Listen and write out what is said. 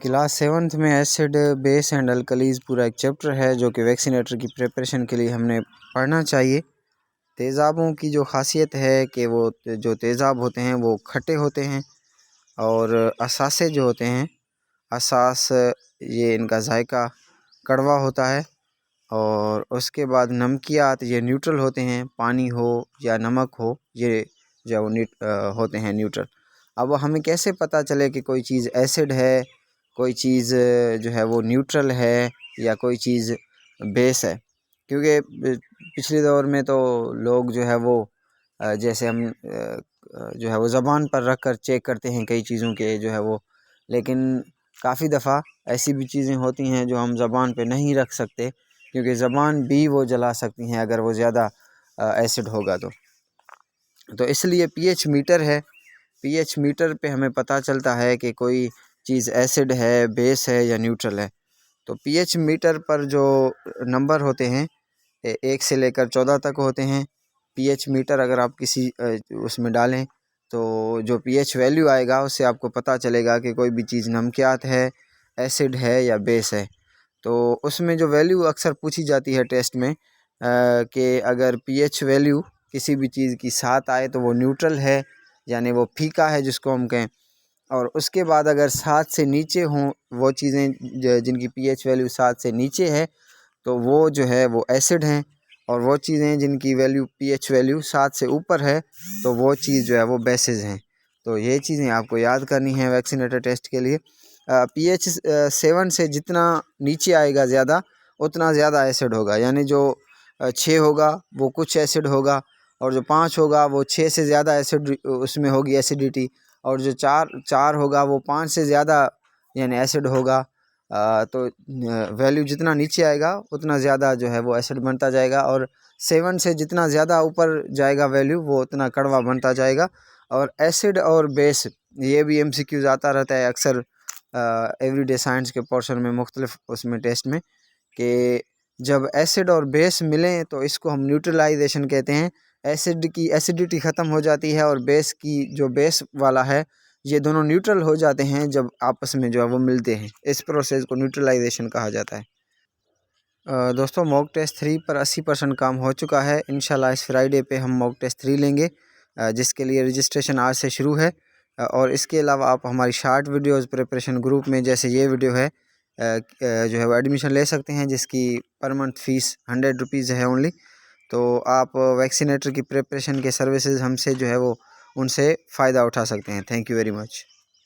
Class 7th में acid base and alkalis पूरा एक चैप्टर है जो कि वैक्सीनेटर की प्रिपरेशन के लिए हमने पढ़ना चाहिए। तेज़ाबों की जो खासियत है कि वो जो तेज़ाब होते हैं वो खट्टे होते हैं और असासे जो होते हैं असास ये इनका जायका कड़वा होता है। और उसके बाद नमकियात ये न्यूट्रल होते हैं, पानी हो या नमक हो ये जो होते हैं न्यूट्रल। अब हमें कैसे पता चले कि कोई चीज़ एसिड है, कोई चीज़ जो है वो न्यूट्रल है या कोई चीज़ बेस है? क्योंकि पिछले दौर में तो लोग जो है वो जैसे हम जो है वो ज़बान पर रख कर चेक करते हैं कई चीज़ों के जो है वो, लेकिन काफ़ी दफ़ा ऐसी भी चीज़ें होती हैं जो हम ज़बान पे नहीं रख सकते क्योंकि ज़बान भी वो जला सकती हैं अगर वो ज़्यादा एसिड होगा तो इसलिए पीएच मीटर है। पीएच मीटर पे हमें पता चलता है कि कोई चीज़ एसिड है, बेस है या न्यूट्रल है। तो पीएच मीटर पर जो नंबर होते हैं 1 से लेकर 14 तक होते हैं। पीएच मीटर अगर आप किसी उसमें डालें तो जो पीएच वैल्यू आएगा उससे आपको पता चलेगा कि कोई भी चीज़ नमकियात है, एसिड है या बेस है। तो उसमें जो वैल्यू अक्सर पूछी जाती है टेस्ट में कि अगर पीएच वैल्यू किसी भी चीज़ की 7 आए तो वो न्यूट्रल है, यानी वो फीका है जिसको हम कहें। और उसके बाद अगर 7 से नीचे हों वो चीज़ें जिनकी पीएच वैल्यू 7 से नीचे है तो वो जो है वो एसिड हैं। और वो चीज़ें जिनकी वैल्यू पीएच वैल्यू 7 से ऊपर है तो वो चीज़ जो है वो बेसिस हैं। तो ये चीज़ें आपको याद करनी है वैक्सीनेटर टेस्ट के लिए। पीएच 7 से जितना नीचे आएगा ज़्यादा उतना ज़्यादा एसिड होगा, यानी जो 6 होगा वो कुछ एसिड होगा और जो 5 होगा वो 6 से ज़्यादा एसिड उसमें होगी एसिडिटी, और जो 4 होगा वो 5 से ज़्यादा यानी एसिड होगा। तो वैल्यू जितना नीचे आएगा उतना ज़्यादा जो है वो एसिड बनता जाएगा और 7 से जितना ज़्यादा ऊपर जाएगा वैल्यू वो उतना कड़वा बनता जाएगा। और एसिड और बेस ये भी एमसीक्यूज आता रहता है अक्सर एवरीडे साइंस के पोर्शन में मुख्तलिफ उसमें टेस्ट में कि जब एसिड और बेस मिलें तो इसको हम न्यूट्रलाइजेशन कहते हैं। एसिड की एसिडिटी ख़त्म हो जाती है और बेस की जो बेस वाला है ये दोनों न्यूट्रल हो जाते हैं जब आपस में जो है वो मिलते हैं। इस प्रोसेस को न्यूट्रलाइजेशन कहा जाता है। दोस्तों मॉक टेस्ट 3 पर 80% काम हो चुका है। इंशाल्लाह इस फ्राइडे पे हम मॉक टेस्ट 3 लेंगे जिसके लिए रजिस्ट्रेशन आज से शुरू है। और इसके अलावा आप हमारी शार्ट वीडियोस प्रिपरेशन ग्रुप में जैसे ये वीडियो है जो है वो एडमिशन ले सकते हैं जिसकी पर मंथ फ़ीस 100 रुपीज़ है ओनली। तो आप वैक्सीनेटर की प्रिपरेशन के सर्विसेज हमसे जो है वो उनसे फ़ायदा उठा सकते हैं। Thank you very much.